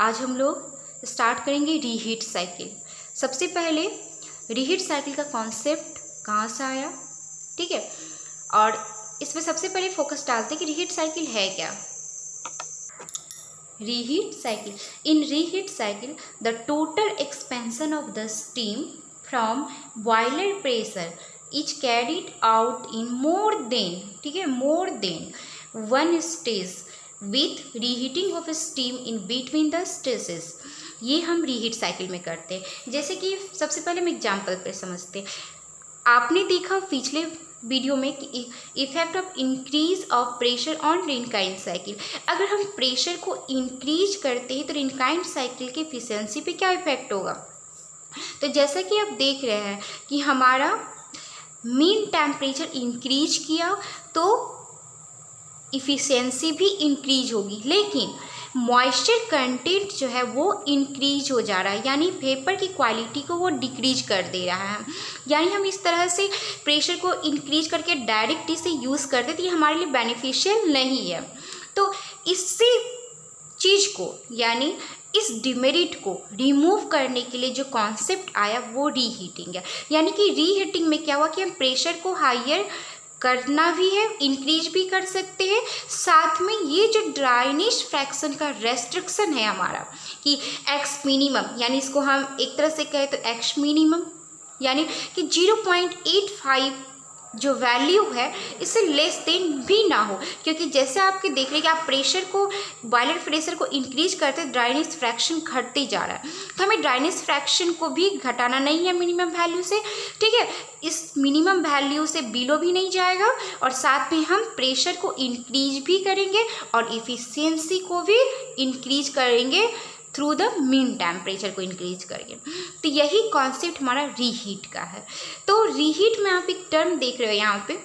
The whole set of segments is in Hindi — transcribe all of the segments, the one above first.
आज हम लोग स्टार्ट करेंगे रीहीट साइकिल। सबसे पहले रीहीट साइकिल का कॉन्सेप्ट कहाँ से आया, ठीक है, और इसमें सबसे पहले फोकस डालते हैं कि रीहीट साइकिल है क्या। Reheat cycle, in reheat cycle the total expansion of the steam from boiler pressure is carried out in more than, ठीक है, more than one stage with reheating of steam in between the stages. ये हम रीहीट साइकिल में करते हैं। जैसे कि सबसे पहले हम एग्जाम्पल पे समझते हैं। आपने देखा पिछले वीडियो में कि effect of increase of pressure on Rankine cycle. अगर हम प्रेशर को इंक्रीज करते हैं तो रिनकाइंड साइकिल की एफिशिएंसी पे क्या इफेक्ट होगा। तो जैसा कि आप देख रहे हैं कि हमारा मीन टेम्परेचर इंक्रीज किया तो इफ़िशेंसी भी इंक्रीज होगी, लेकिन मॉइस्चर कंटेंट जो है वो इंक्रीज हो जा रहा है, यानी वेपर की क्वालिटी को वो डिक्रीज कर दे रहा है। यानी हम इस तरह से प्रेशर को इंक्रीज करके डायरेक्ट इसे यूज़ करते तो ये हमारे लिए बेनिफिशियल नहीं है। तो इसी चीज़ को, यानी इस डिमेरिट को रिमूव करने के लिए जो कॉन्सेप्ट आया वो रीहीटिंग है। यानी कि रीहीटिंग में क्या हुआ कि हम प्रेशर को हायर करना भी है, इंक्रीज भी कर सकते हैं, साथ में ये जो ड्राइनेस फ्रैक्शन का रेस्ट्रिक्शन है हमारा कि एक्स मिनिमम, यानी इसको हम एक तरह से कहें तो एक्स मिनिमम, यानी कि 0.85 जो वैल्यू है इससे लेस देन भी ना हो। क्योंकि जैसे आपके देख रहे हैं कि आप प्रेशर को, बॉयलर प्रेशर को इंक्रीज करते ड्राइनेस फ्रैक्शन घटते जा रहा है, तो हमें ड्राइनेस फ्रैक्शन को भी घटाना नहीं है मिनिमम वैल्यू से, ठीक है। इस मिनिमम वैल्यू से बिलो भी नहीं जाएगा और साथ में हम प्रेशर को इंक्रीज भी करेंगे और इफ़िशियंसी को भी इंक्रीज करेंगे थ्रू द मीन टेम्परेचर को इंक्रीज करेंगे। तो यही कॉन्सेप्ट हमारा रीहीट का है। तो रीहीट में आप एक टर्म देख रहे हो, यहाँ पे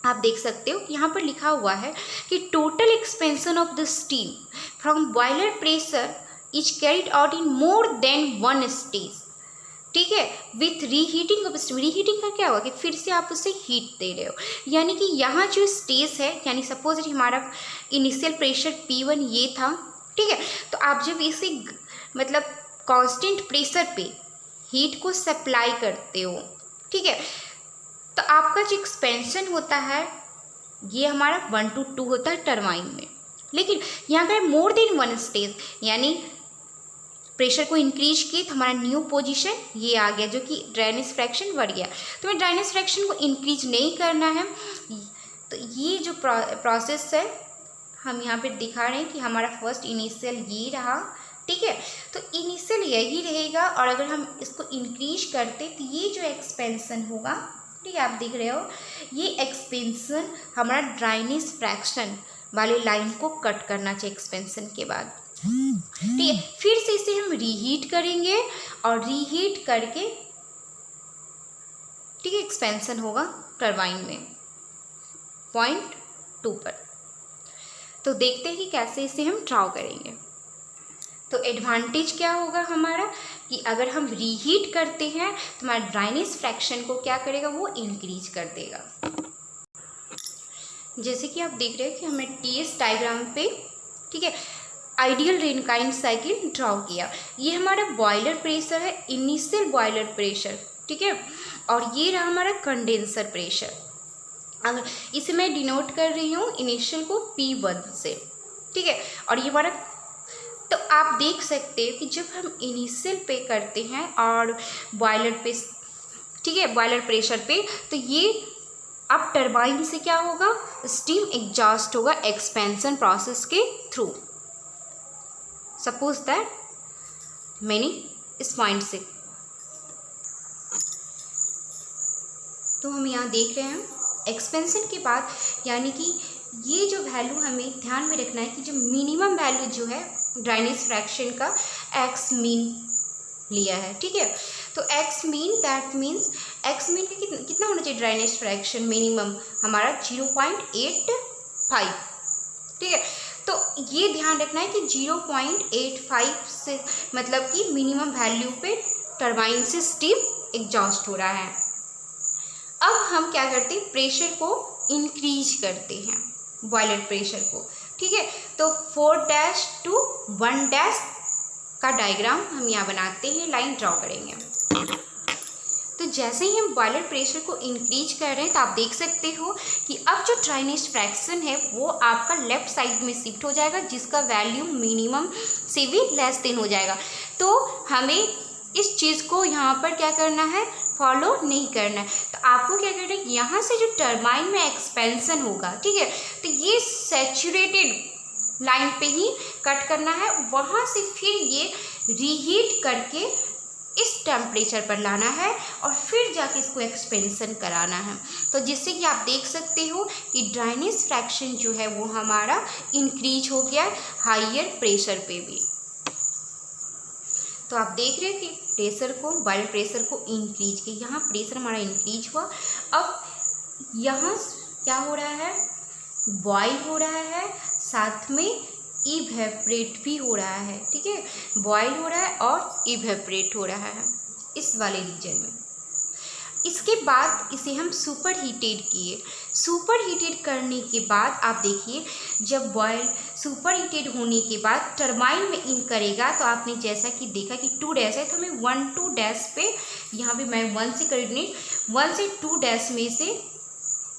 आप देख सकते हो यहाँ पर लिखा हुआ है कि total expansion of the steam from boiler pressure is carried out in more than one stage, ठीक है, with reheating of steam. Reheating का क्या हुआ कि फिर से आप उसे हीट दे रहे हो, यानी कि यहाँ जो स्टेज है, यानी सपोज हमारा इनिशियल प्रेशर P1 ये था, ठीक है, तो आप जब इसे मतलब कांस्टेंट प्रेशर पे हीट को सप्लाई करते हो, ठीक है, तो आपका जो एक्सपेंशन होता है ये हमारा 1 to 2 होता है टरबाइन में। लेकिन यहाँ पर मोर देन वन स्टेज, यानी प्रेशर को इंक्रीज किए तो हमारा न्यू पोजीशन ये आ गया जो कि ड्राइनेस फ्रैक्शन बढ़ गया। तो हमें ड्राइनेस फ्रैक्शन को इंक्रीज नहीं करना है। तो ये जो प्रोसेस है हम यहाँ पे दिखा रहे हैं कि हमारा फर्स्ट इनिशियल ये रहा, ठीक है, तो इनिशियल यही रहेगा और अगर हम इसको इंक्रीज करते तो ये जो एक्सपेंशन होगा, ठीक है, आप देख रहे हो ये एक्सपेंशन हमारा ड्राइनेस फ्रैक्शन वाले लाइन को कट करना चाहिए एक्सपेंशन के बाद, ठीक है। फिर से इसे हम रीहीट करेंगे और रीहीट करके, ठीक है, एक्सपेंशन होगा टरबाइन में 0.2 पर। तो देखते हैं कि कैसे इसे हम ड्रॉ करेंगे। तो एडवांटेज क्या होगा हमारा कि अगर हम रीहीट करते हैं तो हमारा ड्राइनेस फ्रैक्शन को क्या करेगा, वो इंक्रीज कर देगा। जैसे कि आप देख रहे हैं कि हमने TS डायग्राम पे, ठीक है, आइडियल रिनकाइंड साइकिल ड्रॉ किया। ये हमारा बॉयलर प्रेशर है, इनिशियल बॉयलर प्रेशर, ठीक है, और ये रहा हमारा कंडेंसर प्रेशर। अगर इसे मैं डिनोट कर रही हूँ इनिशियल को P1 से, ठीक है, और ये हमारा, तो आप देख सकते हो कि जब हम इनिशियल पे करते हैं और बॉयलर पे, ठीक है, बॉयलर प्रेशर पे, तो ये अब टरबाइन से क्या होगा, स्टीम एग्जॉस्ट होगा एक्सपेंशन प्रोसेस के थ्रू। सपोज दैट मैंने इस पॉइंट से, तो हम यहाँ देख रहे हैं एक्सपेंशन के बाद, यानी कि ये जो वैल्यू हमें ध्यान में रखना है कि जो मिनिमम वैल्यू जो है ड्राइनेस फ्रैक्शन का एक्स मीन लिया है, ठीक है। तो x mean that means x mean का कितना होना चाहिए ड्राइनेस फ्रैक्शन मिनिमम हमारा 0.85, ठीक है। तो ये ध्यान रखना है कि 0.85 से मतलब कि मिनिमम वैल्यू पे टरबाइन से स्टीम एग्जॉस्ट हो रहा है। अब हम क्या करते हैं, प्रेशर को इंक्रीज करते हैं, बॉयलर प्रेशर को, ठीक है। तो 4' to 1' का डायग्राम हम यहाँ बनाते हैं, लाइन ड्रॉ करेंगे। तो जैसे ही हम बॉयलर प्रेशर को इंक्रीज कर रहे हैं तो आप देख सकते हो कि अब जो ड्राइनेस फ्रैक्शन है वो आपका लेफ्ट साइड में शिफ्ट हो जाएगा, जिसका वैल्यू मिनिमम से भी लेस देन हो जाएगा। तो हमें इस चीज़ को यहाँ पर क्या करना है, फॉलो नहीं करना है। तो आपको क्या करना है, यहाँ से जो टरबाइन में एक्सपेंशन होगा, ठीक है, तो ये सैचुरेटेड लाइन पे ही कट करना है, वहाँ से फिर ये रीहीट करके इस टेम्परेचर पर लाना है और फिर जाके इसको एक्सपेंशन कराना है। तो जिससे कि आप देख सकते हो कि ड्राइनेस फ्रैक्शन जो है वो हमारा इंक्रीज हो गया हायर प्रेशर पे भी। तो आप देख रहे हैं कि प्रेशर को, बॉइलर प्रेशर को इंक्रीज किया, यहाँ प्रेशर हमारा इंक्रीज हुआ। अब यहाँ क्या हो रहा है, बॉयल हो रहा है, साथ में इवेपरेट भी हो रहा है, ठीक है, बॉयल हो रहा है और इवेपरेट हो रहा है इस वाले रीजन में। इसके बाद इसे हम सुपर हीटेड किए। सुपर हीटेड करने के बाद आप देखिए, जब बॉयल सुपर हीटेड होने के बाद टरबाइन में इन करेगा तो आपने जैसा कि देखा कि 2 डैश है, तो हमें 1 2 डैश पे, यहाँ पे मैं 1 से कोऑर्डिनेट 1 से 2 डैश में से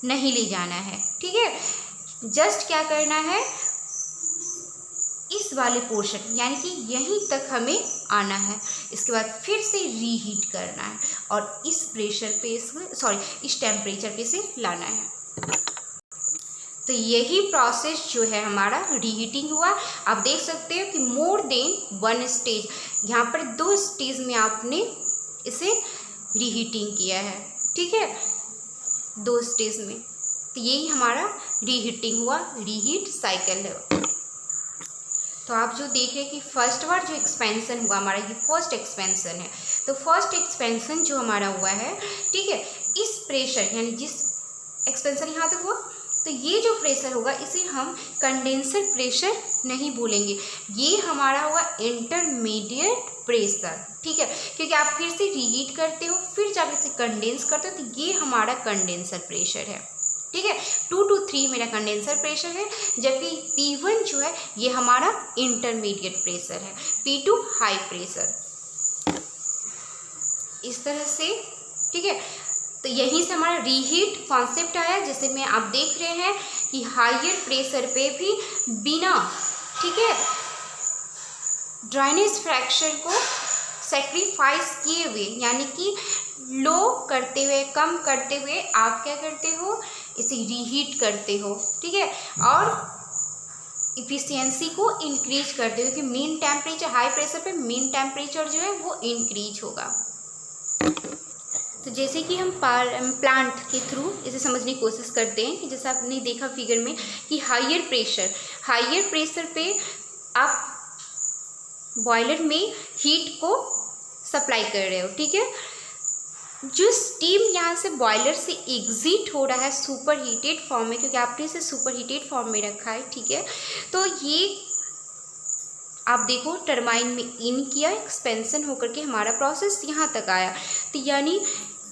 नहीं ले जाना है, ठीक है। जस्ट क्या करना है, इस वाले पोर्शन यानी कि यहीं तक हमें आना है। इसके बाद फिर से रीहीट करना है और इस प्रेशर पे, इस टेम्परेचर पे से लाना है। तो यही प्रोसेस जो है हमारा रीहीटिंग हुआ। आप देख सकते हो कि मोर देन 1 स्टेज, यहाँ पर 2 स्टेज में आपने इसे रीहीटिंग किया है, ठीक है, 2 स्टेज में। तो यही हमारा रीहीटिंग हुआ, रीहीट साइकिल है। तो आप जो देख रहे हैं कि फर्स्ट बार जो एक्सपेंशन हुआ हमारा, ये फर्स्ट एक्सपेंशन है। तो फर्स्ट एक्सपेंशन जो हमारा हुआ है, ठीक है, इस प्रेशर यानी जिस एक्सपेंशन यहाँ तक हुआ, तो ये जो प्रेशर होगा इसे हम कंडेंसर प्रेशर नहीं बोलेंगे, ये हमारा हुआ इंटरमीडिएट प्रेशर, ठीक है, क्योंकि आप फिर से रीहीट करते हो फिर जाकर इसे कंडेंस करते हो, तो ये हमारा कंडेंसर प्रेशर है, ठीक है। 2 to 3 मेरा कंडेंसर प्रेशर है, जबकि P1 जो है ये हमारा इंटरमीडिएट प्रेशर है, P2 हाई प्रेशर, इस तरह से, ठीक है। तो यहीं से हमारा रीहीट कॉन्सेप्ट आया, जैसे में आप देख रहे हैं कि हायर प्रेशर पे भी बिना, ठीक है, ड्राइनेस फ्रैक्शन को सेक्रीफाइस किए हुए, यानी कि लो करते हुए, कम करते हुए आप क्या करते हो, इसे रीहीट करते हो, ठीक है, और इफिशियंसी को इंक्रीज करते हो कि मीन टेम्परेचर, हाई प्रेशर पे मीन टेम्परेचर जो है वो इंक्रीज होगा। तो जैसे कि हम प्लांट के थ्रू इसे समझने की कोशिश करते हैं कि जैसा आपने देखा फिगर में कि हायर प्रेशर पे आप बॉयलर में हीट को सप्लाई कर रहे हो, ठीक है। जो स्टीम यहाँ से बॉयलर से एग्जिट हो रहा है सुपर हीटेड फॉर्म में, क्योंकि आपने इसे सुपर हीटेड फॉर्म में रखा है, ठीक है, तो ये आप देखो टरबाइन में इन किया, एक्सपेंशन होकर के हमारा प्रोसेस यहाँ तक आया। तो यानी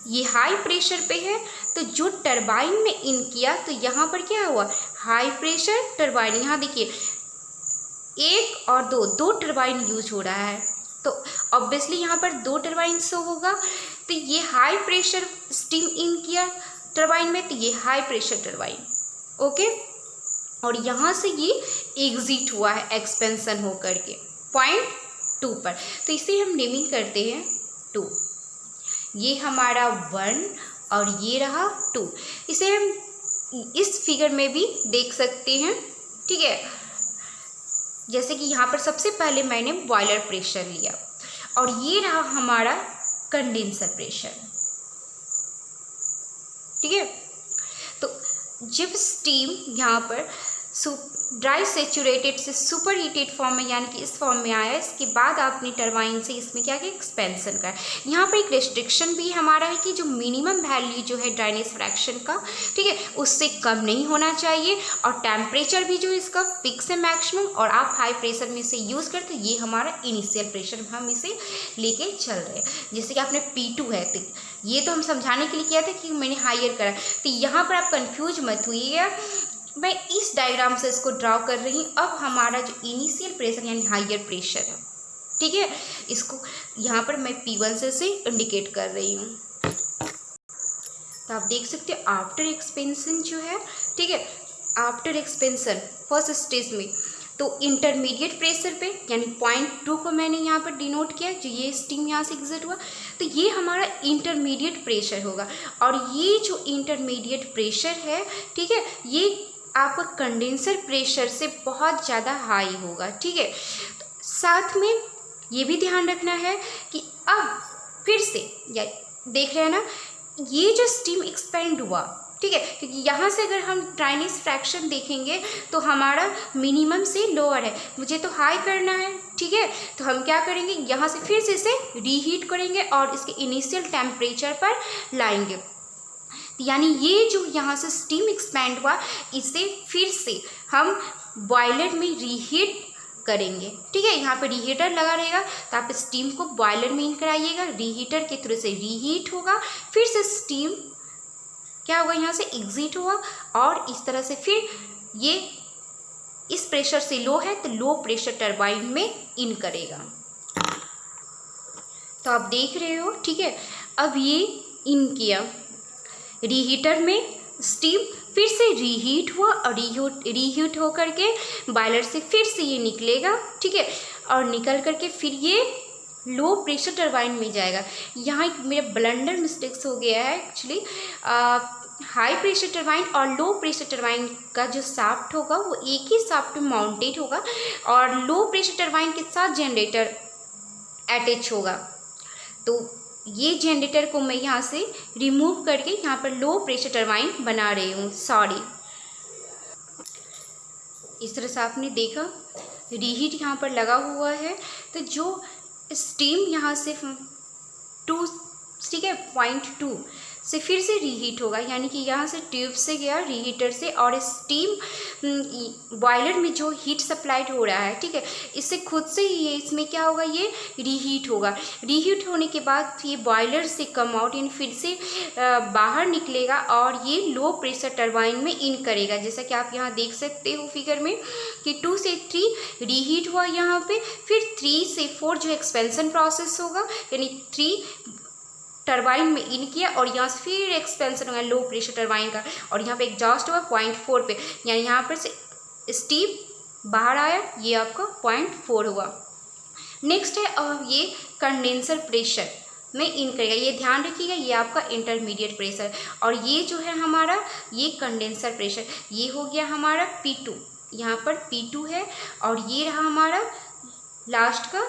ये हाई प्रेशर पे है, तो जो टरबाइन में इन किया तो यहाँ पर क्या हुआ, हाई प्रेशर टरबाइन, यहाँ देखिए 1 और 2 टरबाइन यूज हो रहा है, तो ऑब्वियसली यहाँ पर 2 टरबाइन शो होगा। तो ये हाई प्रेशर स्टीम इन किया टरबाइन में, तो ये हाई प्रेशर टरबाइन, ओके, और यहाँ से ये एग्जिट हुआ है एक्सपेंशन हो करके पॉइंट 2 पर, तो इसे हम नेमिंग करते हैं 2। ये हमारा 1 और ये रहा 2। इसे हम इस फिगर में भी देख सकते हैं, ठीक है। जैसे कि यहाँ पर सबसे पहले मैंने बॉयलर प्रेशर लिया और ये रहा हमारा कंडेंसर प्रेशर, ठीक है। तो जब स्टीम यहाँ पर ड्राई सेचुरेटेड से सुपर हीटेड फॉर्म में यानी कि इस फॉर्म में आया, इसके बाद आपने टरबाइन से इसमें क्या किया, एक्सपेंशन का। यहाँ पर एक रेस्ट्रिक्शन भी हमारा है कि जो मिनिमम वैल्यू जो है ड्राइनेस फ्रैक्शन का, ठीक है, उससे कम नहीं होना चाहिए, और टेम्परेचर भी जो इसका फिक्स है मैक्सिमम, और आप हाई प्रेशर में इसे यूज़ करते, ये हमारा इनिशियल प्रेशर हम इसे लेके चल रहे हैं। जैसे कि आपने P2 है, तो ये तो हम समझाने के लिए किया था कि मैंने हायर करा, तो यहाँ पर आप कन्फ्यूज मत हुइएगा, मैं इस डायग्राम से इसको ड्रॉ कर रही हूँ। अब हमारा जो इनिशियल प्रेशर यानी हायर प्रेशर है, ठीक है, इसको यहाँ पर मैं P1 से इंडिकेट कर रही हूँ। तो आप देख सकते हो आफ्टर एक्सपेंशन जो है, ठीक है, आफ्टर एक्सपेंशन फर्स्ट स्टेज में तो इंटरमीडिएट प्रेशर पे यानी 0.2 को मैंने यहाँ पर डिनोट किया, जो ये स्टीम यहाँ से एग्जिट हुआ, तो ये हमारा इंटरमीडिएट प्रेशर होगा। और ये जो इंटरमीडिएट प्रेशर है, ठीक है, ये आपका कंडेंसर प्रेशर से बहुत ज़्यादा हाई होगा। ठीक है, साथ में ये भी ध्यान रखना है कि अब फिर से या देख रहे हैं ना, ये जो स्टीम एक्सपेंड हुआ, ठीक है, क्योंकि यहाँ से अगर हम ड्राइनेस फ्रैक्शन देखेंगे तो हमारा मिनिमम से लोअर है, मुझे तो हाई करना है। ठीक है, तो हम क्या करेंगे, यहाँ से फिर से इसे रीहीट करेंगे और इसके इनिशियल टेम्परेचर पर लाएंगे। यानी ये जो यहाँ से स्टीम एक्सपेंड हुआ, इसे फिर से हम बॉयलर में रीहीट करेंगे। ठीक है, यहाँ पे रीहीटर लगा रहेगा, तो आप स्टीम को बॉयलर में इन कराइएगा, रीहीटर के थ्रू से रीहीट होगा, फिर से स्टीम क्या होगा, यहाँ से एग्जिट हुआ और इस तरह से फिर ये इस प्रेशर से लो है तो लो प्रेशर टरबाइन में इन करेगा। तो आप देख रहे हो, ठीक है, अब ये इन किया रीहीटर में, स्टीम फिर से रीहीट हुआ और रीहीट हो करके बॉयलर से फिर से ये निकलेगा। ठीक है, और निकल करके फिर ये लो प्रेशर टरबाइन में जाएगा। यहाँ एक मेरा ब्लंडर मिस्टेक्स हो गया है एक्चुअली, हाई प्रेशर टरबाइन और लो प्रेशर टरबाइन का जो शाफ्ट होगा वो एक ही शाफ्ट में माउंटेड होगा और लो प्रेशर टरबाइन के साथ जनरेटर अटैच होगा। तो ये जनरेटर को मैं यहाँ से रिमूव करके यहाँ पर लो प्रेशर टरबाइन बना रही हूँ। सॉरी, इस तरह से आपने देखा रीहीट यहाँ पर लगा हुआ है, तो जो स्टीम यहाँ से 2, ठीक है, 0.2 से फिर से रीहीट होगा, यानी कि यहाँ से ट्यूब से गया रीहीटर से और स्टीम बॉयलर में जो हीट सप्लाइड हो रहा है, ठीक है, इससे खुद से ही ये इसमें क्या होगा, ये रीहीट होगा। रीहीट होने के बाद ये बॉयलर से कम आउट यानी फिर से बाहर निकलेगा और ये लो प्रेशर टरबाइन में इन करेगा। जैसा कि आप यहाँ देख सकते हो फिगर में कि 2 से 3 रीहीट हुआ यहाँ पे, फिर 3 से 4 जो एक्सपेंशन प्रोसेस होगा, यानी 3 टरबाइन में इन किया और यहाँ से फिर एक्सपेंशन होगा लो प्रेशर टरबाइन का, और यहाँ पे एग्जॉस्ट होगा 0.4 पे, यानी यहाँ पर से स्टीम बाहर आया, ये आपका 0.4 हुआ। नेक्स्ट है ये कंडेंसर प्रेशर में इन करेगा, ये ध्यान रखिएगा, ये आपका इंटरमीडिएट प्रेशर, और ये जो है हमारा ये कंडेंसर प्रेशर, ये हो गया हमारा P2, यहाँ पर P2 है, और ये रहा हमारा लास्ट का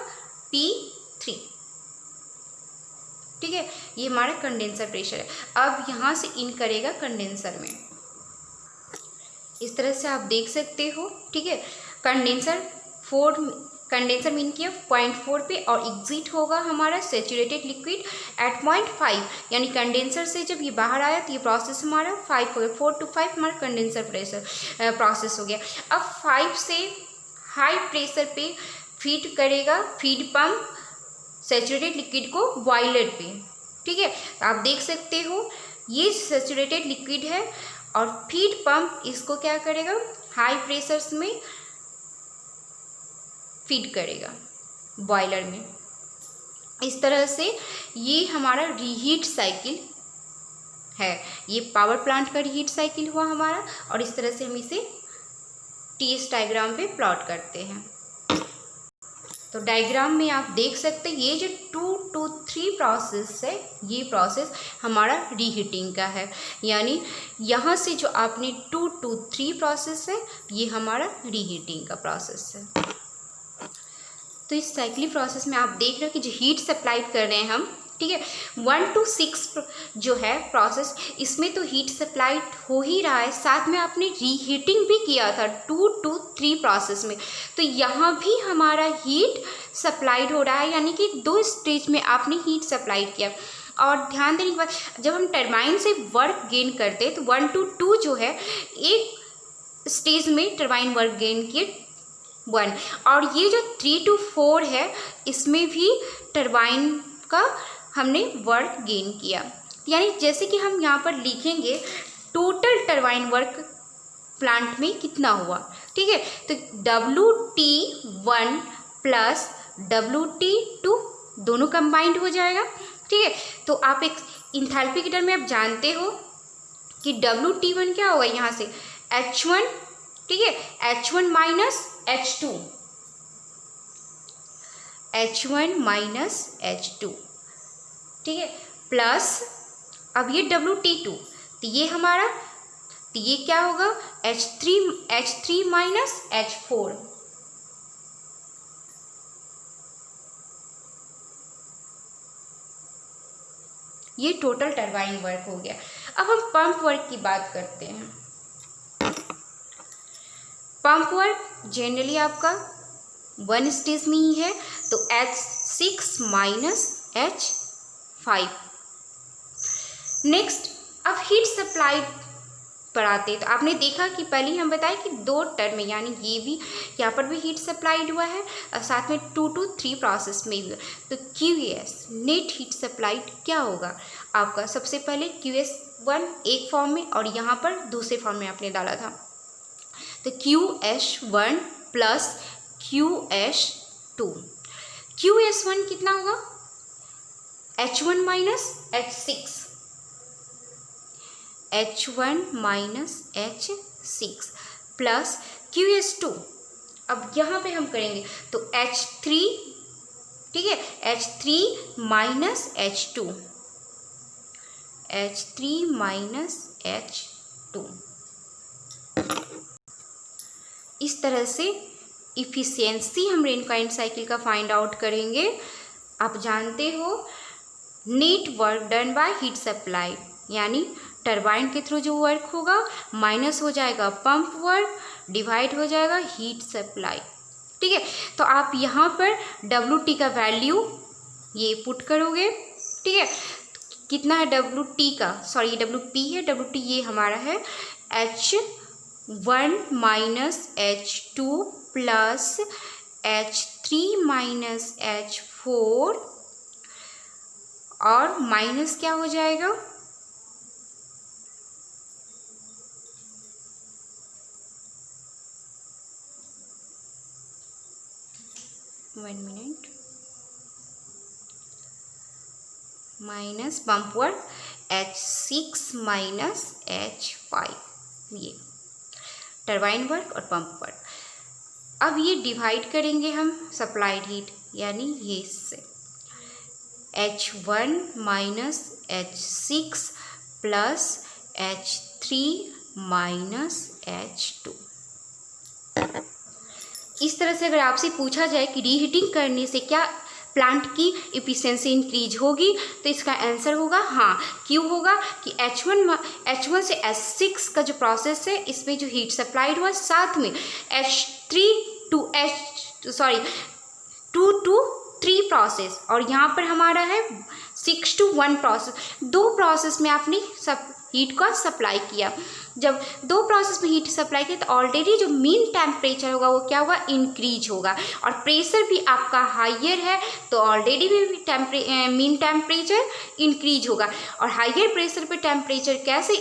P3। ठीक है, ये हमारा कंडेंसर प्रेशर है। अब यहाँ से इन करेगा कंडेंसर में, इस तरह से आप देख सकते हो। ठीक है, कंडेंसर में इन किया 0.4 पे और एग्जिट होगा हमारा सेचुरेटेड लिक्विड एट 0.5, यानी कंडेंसर से जब ये बाहर आया तो ये प्रोसेस हमारा 5 हो गया, 4 to 5 हमारा कंडेंसर प्रेशर प्रोसेस हो गया। अब 5 से हाई प्रेशर पे फीड करेगा फीड पंप सैचुरेटेड लिक्विड को बॉयलर पे। ठीक है, आप देख सकते हो ये सैचुरेटेड लिक्विड है और फीड पंप इसको क्या करेगा, हाई प्रेशर्स में फीड करेगा बॉयलर में। इस तरह से ये हमारा रीहीट साइकिल है, ये पावर प्लांट का रीहीट साइकिल हुआ हमारा, और इस तरह से हम इसे TS डायग्राम पे प्लॉट करते हैं। तो डायग्राम में आप देख सकते हैं ये जो 2 to 3 प्रोसेस है, ये प्रोसेस हमारा रीहीटिंग का है, यानी यहाँ से जो आपने 2 to 3 प्रोसेस है, ये हमारा रीहीटिंग का प्रोसेस है। तो इस साइक्लिक प्रोसेस में आप देख रहे हो कि जो हीट सप्लाइड कर रहे हैं हम, ठीक है, 1 to 6 जो है प्रोसेस, इसमें तो हीट सप्लाइड हो ही रहा है, साथ में आपने रीहीटिंग भी किया था 2 to 3 प्रोसेस में, तो यहाँ भी हमारा हीट सप्लाइड हो रहा है, यानी कि 2 स्टेज में आपने हीट सप्लाइड किया। और ध्यान देने के बाद जब हम टरबाइन से वर्क गेन करते हैं तो 1 to 2 जो है एक स्टेज में टरबाइन वर्क गेन किए 1, और ये जो 3 to 4 है इसमें भी टरबाइन का हमने वर्क गेन किया। यानी जैसे कि हम यहाँ पर लिखेंगे टोटल टरबाइन वर्क प्लांट में कितना हुआ, ठीक है, तो WT1 प्लस WT2 दोनों कंबाइंड हो जाएगा। ठीक है, तो आप एक इंथैल्पी के टर्म में आप जानते हो कि WT1 क्या होगा यहाँ से H1, ठीक है, H1 minus H2, H1 minus H2, ठीक है, प्लस अब ये WT2, तो ये हमारा, तो ये क्या होगा H3 माइनस H4, ये टोटल टरबाइन वर्क हो गया। अब हम पंप वर्क की बात करते हैं। पंप वर्क जनरली आपका 1 स्टेज में ही है, तो H6 माइनस H5। नेक्स्ट अब हीट सप्लाई पर आते हैं, तो आपने देखा कि पहले ही हम बताए कि 2 टर्म में, यानी ये भी यहाँ पर भी हीट सप्लाइड हुआ है और साथ में 2 to 3 प्रोसेस में भी। तो QS नेट हीट सप्लाइड क्या होगा आपका, सबसे पहले QS1 एक फॉर्म में और यहाँ पर दूसरे फॉर्म में आपने डाला था, तो QS1 प्लस QS2। QS1 कितना होगा H1 minus H6, H1 minus H6 plus QS2। अब यहाँ पे हम करेंगे तो H3, ठीक है, H3 minus H2, H3 minus H2। इस तरह से इफ़िशियंसी हम रेनकाइंड साइकिल का फाइंड आउट करेंगे। आप जानते हो net work done by heat supply, यानी टरबाइन के थ्रू जो वर्क होगा माइनस हो जाएगा पंप वर्क, डिवाइड हो जाएगा हीट सप्लाई। ठीक है, तो आप यहाँ पर WT का वैल्यू ये पुट करोगे। ठीक है, कितना है WT का, सॉरी WP है, WT ये हमारा है H1 minus H2 plus H3 minus H4 और माइनस क्या हो जाएगा 1 minute, minus pump work H6 minus H5, ये टरबाइन वर्क और पंप वर्क। अब ये डिवाइड करेंगे हम सप्लाइड हीट, यानी ये से H1 minus H6 plus H3 minus H2। इस तरह से अगर आपसे पूछा जाए कि रीहीटिंग करने से क्या प्लांट की इफिशिएंसी इंक्रीज होगी, तो इसका आंसर होगा हाँ। क्यों होगा कि H1 से H6 का जो प्रोसेस है, इसमें जो हीट सप्लाइड हुआ, साथ में 2 to 3 प्रोसेस, और यहाँ पर हमारा है 6 to 1 प्रोसेस। 2 प्रोसेस में आपने सब हीट का सप्लाई किया। जब 2 प्रोसेस में हीट सप्लाई किया तो ऑलरेडी जो मीन टेम्परेचर होगा वो क्या होगा, इंक्रीज होगा, और प्रेशर भी आपका हाइयर है तो ऑलरेडी भी मीन टेम्परेचर इंक्रीज होगा। और हाइयर प्रेशर पे टेम्परेचर कैसे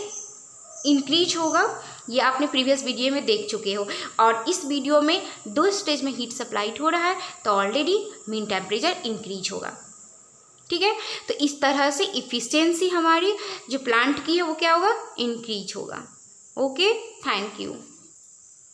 इंक्रीज होगा ये आपने प्रीवियस वीडियो में देख चुके हो, और इस वीडियो में 2 स्टेज में हीट सप्लाइड हो रहा है तो ऑलरेडी मीन टेम्परेचर इंक्रीज होगा। ठीक है, तो इस तरह से इफ़िशियंसी हमारी जो प्लांट की है वो क्या होगा, इंक्रीज होगा। Okay, thank you.